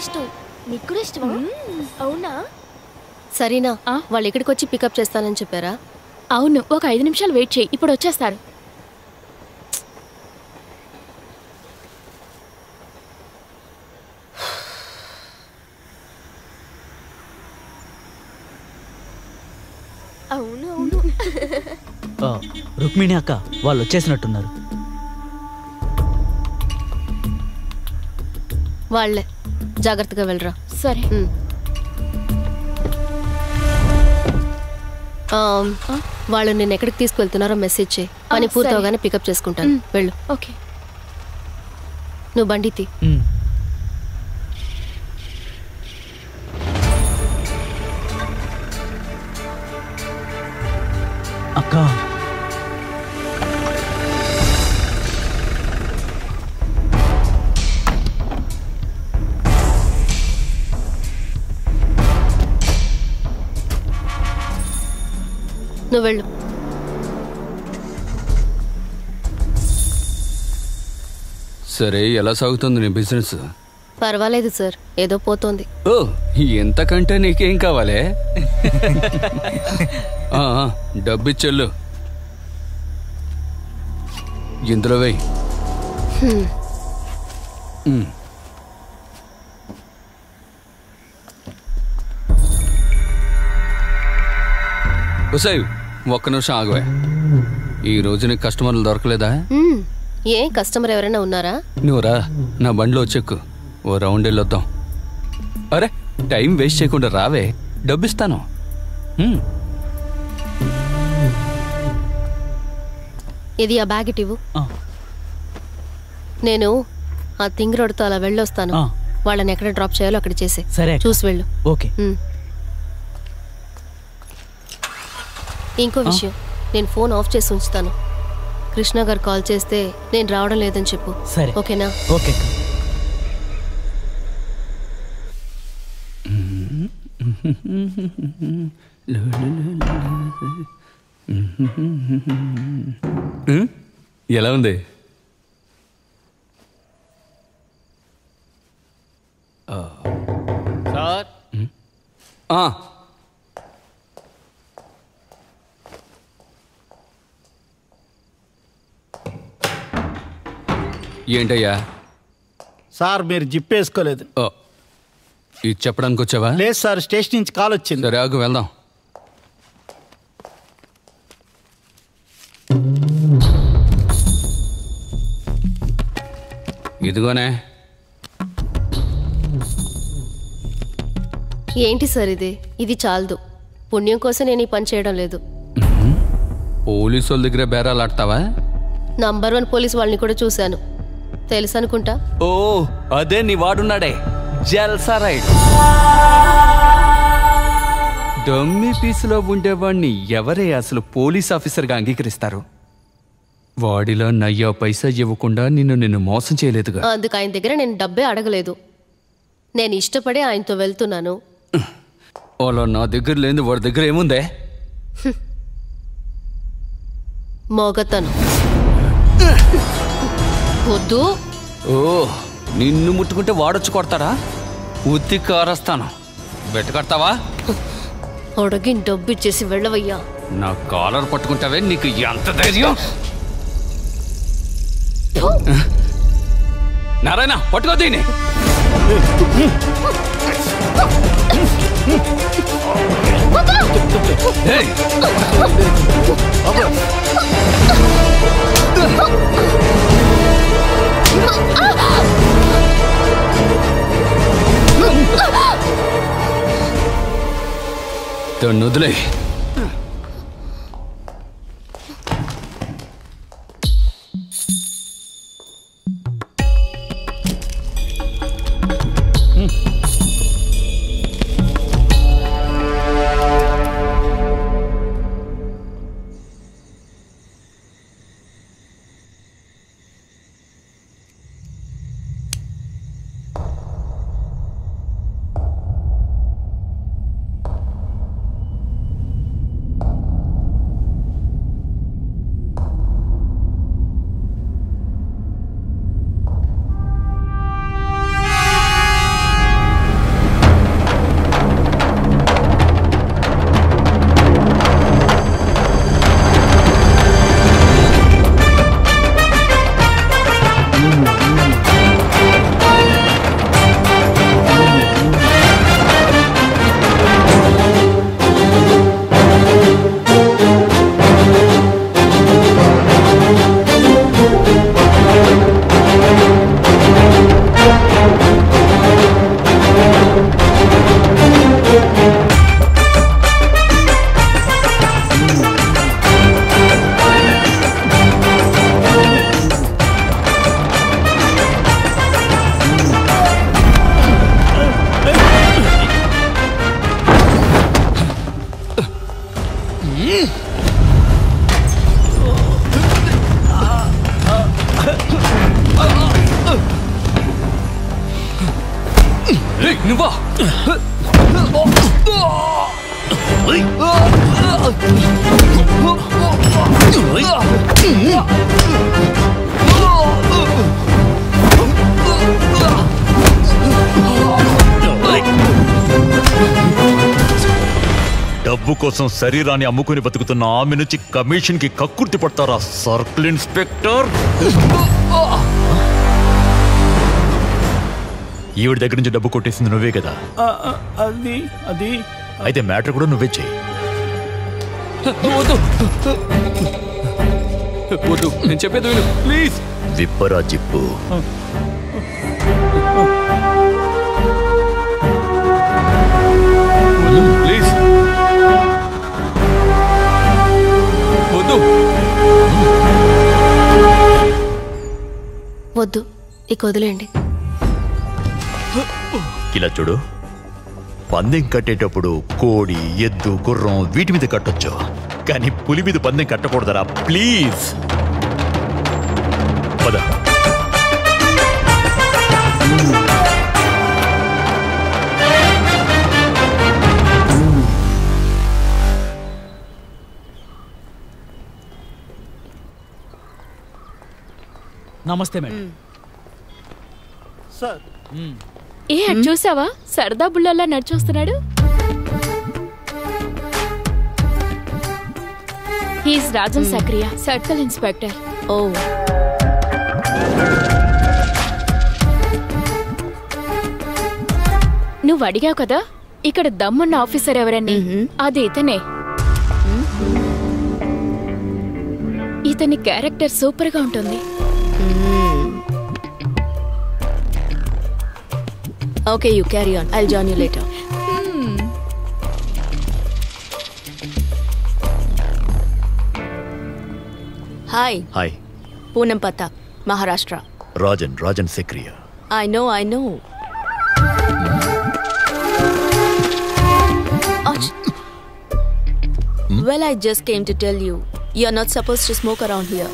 ఇష్టం. నీకు కూడా ఇష్టమా? అవునా? సరేనా, వాళ్ళు ఇక్కడికి వచ్చి పికప్ చేస్తానని చెప్పారా? అవును, ఒక 5 నిమిషాలు వెయిట్ చేయి, ఇప్పుడు వచ్చేస్తారు. అవును అవును. రుక్మిణి అక్క వాళ్ళు వచ్చేసినట్టున్నారు. వాళ్ళే, జాగ్రత్తగా వెళ్ళరా. సరే. వాళ్ళు నేను ఎక్కడికి తీసుకువెళ్తున్నారో మెసేజ్ చేయి. పని పూర్తవగానే పికప్ చేసుకుంటాను. వెళ్ళు. ఓకే. నువ్వు బండి తీ. అక్క నువ్వు వెళ్ళు. సరే, ఎలా సాగుతుంది నీ బిజినెస్? పర్వాలేదు సార్, ఏదో పోతోంది. ఓ, ఎంతకంటే నీకేం కావాలే? డబ్బిచ్చెళ్ళు. ఇందులో వెయ్యి. ఉసాయ్, ఒక్క నిమిషం ఆగవే. ఈ రోజు నీకు కస్టమర్లు దొరకలేదా? ఏ కస్టమర్ ఎవరైనా ఉన్నారా? నువ్వురా, నా బండిలో చెక్కు, ఓ రౌండ్ వెళ్ళొద్దాం. అరే, టైం వేస్ట్ చేయకుండా రావే, డబ్బిస్తాను. ఇది ఆ బ్యాగ్ ఇటు ఇవ్వు. నేను ఆ థింగ్ రోడ్తో అలా వెళ్ళొస్తాను. వాళ్ళని ఎక్కడ డ్రాప్ చేయాలో అక్కడ చేసే. సరే, చూసి వెళ్ళు. ఓకే. ఇంకో విషయం, నేను ఫోన్ ఆఫ్ చేసి ఉంచుతాను. కృష్ణ గారు కాల్ చేస్తే నేను రావడం లేదని చెప్పు. సరే, ఓకేనా? ఓకే. ఎలా ఉంది? సార్, ఏంటయ్యా? సార్, మీరు జిప్ వేసుకోలేదు. ఇది చెప్పడానికి వచ్చావా? లేదు సార్, స్టేషన్ నుంచి కాల్ వచ్చింది. సరే, ఆగు, వెళ్దాం. ఇదిగోనే. ఏంటి సార్ ఇది? ఇది చాలదు. పుణ్యం కోసం నేను ఈ పని చేయడం లేదు. పోలీసు వాళ్ళ దగ్గర బేరాలు ఆడతావా? నంబర్ 1 పోలీస్ వాళ్ళని కూడా చూశాను, తెలుసు అనుకుంటా. ఓ, అదే నీ వాడున్నాడే, జల్సా రైడ్. డమ్మీ పీసులో ఉండేవాడిని ఎవరే అసలు పోలీస్ ఆఫీసర్గా అంగీకరిస్తారు? వాడిలో నయ్యా పైసా ఇవ్వకుండా నిన్ను మోసం చేయలేదుగా. అందుకు ఆయన దగ్గర నేను డబ్బే అడగలేదు. నేను ఇష్టపడే ఆయనతో వెళ్తున్నాను. అలా నా దగ్గర లేదు, వాడి దగ్గర ఏముందే? మోగతను. వద్దు. ఓ, నిన్ను ముట్టుకుంటే వాడొచ్చి కొడతాడా? ఉత్తి కారస్తాను. వెతకడతావా? అడిగిన డబ్బు ఇచ్చేసి వెళ్ళవయ్యా. నా కాలర్ పట్టుకుంటావే, నీకు ఎంత ధైర్యం? నారాయణ, పట్టుకో దీన్ని. వదిలే. నువ్వా? డబ్బు కోసం శరీరాన్ని అమ్ముకుని బతుకుతున్న ఆమె నుంచి కమిషన్ కి కక్కుర్తి పడతారా సర్కిల్ ఇన్స్పెక్టర్? ఈవిడ దగ్గర నుంచి డబ్బు కొట్టేసింది నువ్వే కదా? అది అది అయితే మ్యాటర్ కూడా నువ్వే చెయ్యి. వద్దు, నేను చెప్పేది విను ప్లీజ్. విప్పరా జిప్పు. ప్లీజ్ వద్దు. వద్దు, ఇక వదిలేండి. ఇలా చూడు, పందెం కట్టేటప్పుడు కోడి, ఎద్దు, గుర్రం వీటి మీద కట్టొచ్చు, కానీ పులి మీద పందెం కట్టకూడదరా ప్లీజ్. పద. నమస్తే మేడం. సార్ అటు చూసావా, సరదా బుల్లల్లా నడిచొస్తున్నాడు. He's Rajan Sakriya, circle inspector. ఓ, నువ్వు అడిగావు కదా ఇక్కడ దమ్మున్న ఆఫీసర్ ఎవరని, అది ఇతనే. ఇతని క్యారెక్టర్ సూపర్ గా ఉంటుంది. Okay, you carry on, I'll join you later. Hi. Hi. Poonam Pathak, Maharashtra. Rajan Sekriya. I know. Well, I just came to tell you, you're not supposed to smoke around here.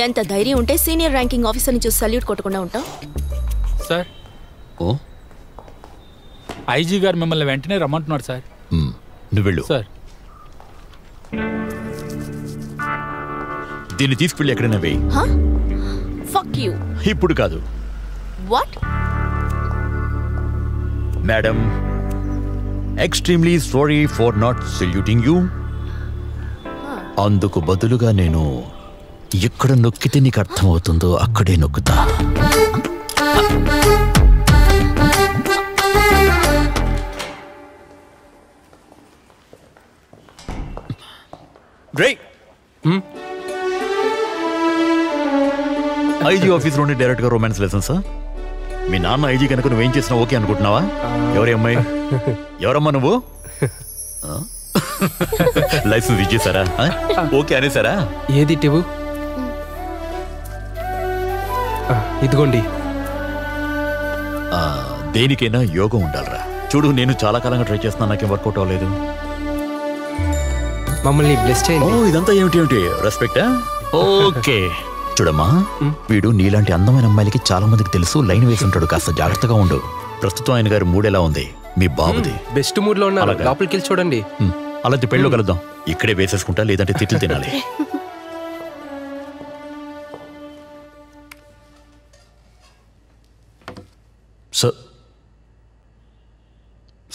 ఎంత ధైర్యం ఉంటే సీనియర్ ర్యాంకింగ్ ఆఫీసర్ని చూసి సల్యూట్ కొట్టకుండా ఉంటావు? Sir, ఓ IG గారు మిమ్మల్ని వెంటనే రమ్మంటున్నారు సార్. నువ్వు వెళ్ళు సార్. దీన్ని తీసుకెళ్ళి ఎక్కడైనా వేయి. Fuck you. ఇప్పుడు కాదు. What? Madam, extremely sorry for not saluting you. అందుకు బదులుగా నేను ఎక్కడ నొక్కితే నీకు అర్థమవుతుందో అక్కడే నొక్కుతా. ఐజీ ఆఫీస్లోనే డైరెక్ట్ గా రొమాన్స్ లెసన్స్. మీ నాన్న ఐజీ కనుక నువ్వేం చేసినా ఓకే అనుకుంటున్నావా? ఎవరి అమ్మాయి? ఎవరమ్మా నువ్వు? లైసెన్స్ ఇచ్చేసారా? ఓకే అనేసారా? ఏది టివు? ఇదిగోండి. దేనికైనా యోగం ఉండాలరా. చూడు, నేను చాలా కాలంగా ట్రై చేస్తున్నా, నాకేం వర్కౌట్ అవ్వలేదు. మమ్మల్ని బ్లెస్ చేయండి. ఇదంతా ఏమిటి రెస్పెక్టా? ఓకే చూడమ్మా, వీడు నీలాంటి అందమైన అమ్మాయిలకి చాలా మందికి తెలుసు, లైన్ వేసి ఉంటాడు, కాస్త జాగ్రత్తగా ఉండు. ప్రస్తుతం ఆయన గారి మూడ్ ఎలా ఉంది? మీ బాబుది బెస్ట్ మూడ్ లో ఉన్నారు, లోపలికి వెళ్ళి చూడండి. అలాంటి పెళ్ళిలో కలుద్దాం. ఇక్కడే వేసేసుకుంటా, లేదంటే తిట్లు తినాలి.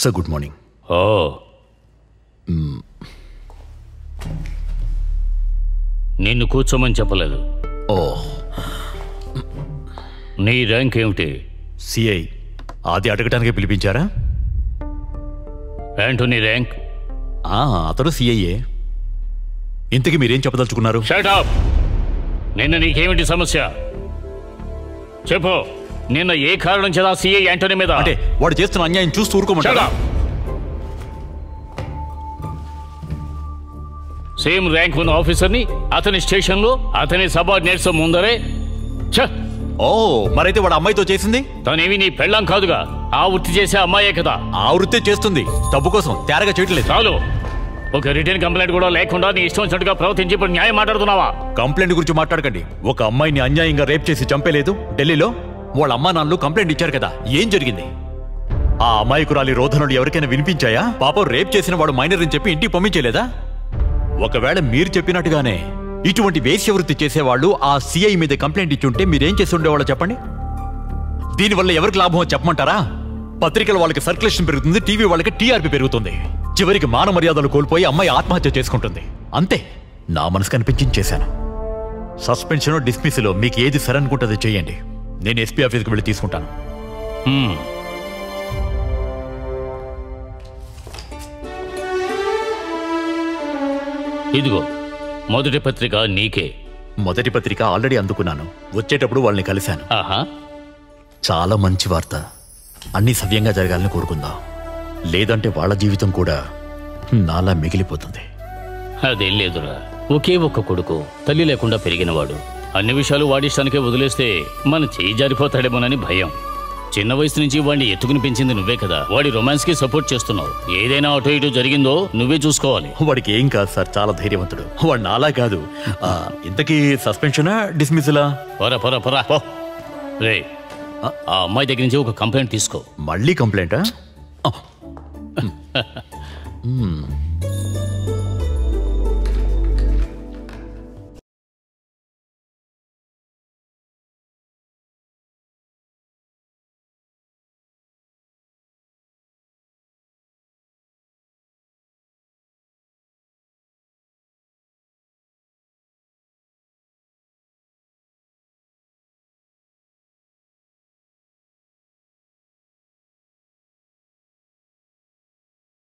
Sir good morning. నిన్ను కూర్చోమని చెప్పలేదు. ఓ, నీ ర్యాంక్ ఏమిటి? సిఐ. అది అడగటానికి పిలిపించారా? యాంటోనీ ర్యాంక్? అతడు సిఐఏ. ఇంతకీ మీరేం చెప్పదలుచుకున్నారు? Shut up. నిన్న నీకేమిటి సమస్య చెప్పు. నిన్న ఏ కారణం చేత సిఐ యాంటోనీ మీద? అంటే వాడు చేస్తున్న అన్యాయం చూస్తూ ఊరుకోమంటారా? సేమ్ ర్యాంక్ ఉన్న ఆఫీసర్ని అతని స్టేషన్లో అతని సబార్డినేట్స్ ముందరే. ఓ, మరైతే వాడు అమ్మాయితో చేసింది? తనేమి నీ పెళ్ళాం కాదుగా, ఆ వృత్తి చేసే అమ్మాయే కదా. ఆ వృత్తే చేస్తుంది, డబ్బు కోసం తేరగా చేయట్లేదు. చాలు, ఒక రిటర్న్ కంప్లైంట్ కూడా లేకుండా నీ ఇష్టం వచ్చినట్టుగా ప్రవర్తించి ఇప్పుడు న్యాయం మాట్లాడుతున్నావా? కంప్లైంట్ గురించి మాట్లాడకండి. ఒక అమ్మాయిని అన్యాయంగా రేప్ చేసి చంపేలేదు ఢిల్లీలో? వాళ్ళ అమ్మా నాన్నలు కంప్లైంట్ ఇచ్చారు కదా, ఏం జరిగింది? ఆ అమాయకురాలి రోధనలు ఎవరికైనా వినిపించాయా? పాపం రేప్ చేసిన వాడు మైనర్ అని చెప్పి ఇంటికి పంపించలేదా? ఒకవేళ మీరు చెప్పినట్టుగానే ఇటువంటి వేశ్యవృత్తి చేసేవాళ్ళు ఆ సిఐ మీద కంప్లైంట్ ఇచ్చుంటే మీరేం చేసి ఉండేవాళ్ళు చెప్పండి? దీనివల్ల ఎవరికి లాభమో చెప్పమంటారా? పత్రికల వాళ్ళకి సర్క్యులేషన్ పెరుగుతుంది, టీవీ వాళ్ళకి టీఆర్పీ పెరుగుతుంది, చివరికి మాన మర్యాదలు కోల్పోయి అమ్మాయి ఆత్మహత్య చేసుకుంటుంది. అంతే, నా మనసు కనిపించింది చేశాను. సస్పెన్షన్ డిస్మిస్లో మీకు ఏది సరనుకుంటుందో చేయండి. నేను ఎస్పీ ఆఫీస్కి వెళ్ళి తీసుకుంటాను. ఇదిగో మొదటి పత్రిక నీకే. మొదటి పత్రిక ఆల్రెడీ అందుకున్నాను. వచ్చేటప్పుడు వాళ్ళని కలిశాను. ఆహా, చాలా మంచి వార్త. అన్నీ సవ్యంగా జరగాలని కోరుకుందాం. లేదంటే వాళ్ళ జీవితం కూడా నాలా మిగిలిపోతుంది. అదేం లేదురా. ఒకే ఒక్క కొడుకు, తల్లి లేకుండా పెరిగినవాడు. అన్ని విషయాలు వాడిష్టానికే వదిలేస్తే మన చేయి జారిపోతాడేమోనని భయం. చిన్న వయసు నుంచి వాడిని ఎత్తుకుని పెంచింది నువ్వే కదా. వాడి రొమాన్స్ కి సపోర్ట్ చేస్తున్నావు. ఏదైనా అటో ఇటు జరిగిందో నువ్వే చూసుకోవాలి. వాడికి ఏం కాదు సార్, చాలా ధైర్యవంతుడు. వాడు నాలా కాదు. ఇంతకీ సస్పెన్షనా డిస్మిస్లా? పరా రే, ఆ అమ్మాయి దగ్గర నుంచి ఒక కంప్లైంట్ తీసుకో. మళ్ళీ కంప్లైంటా?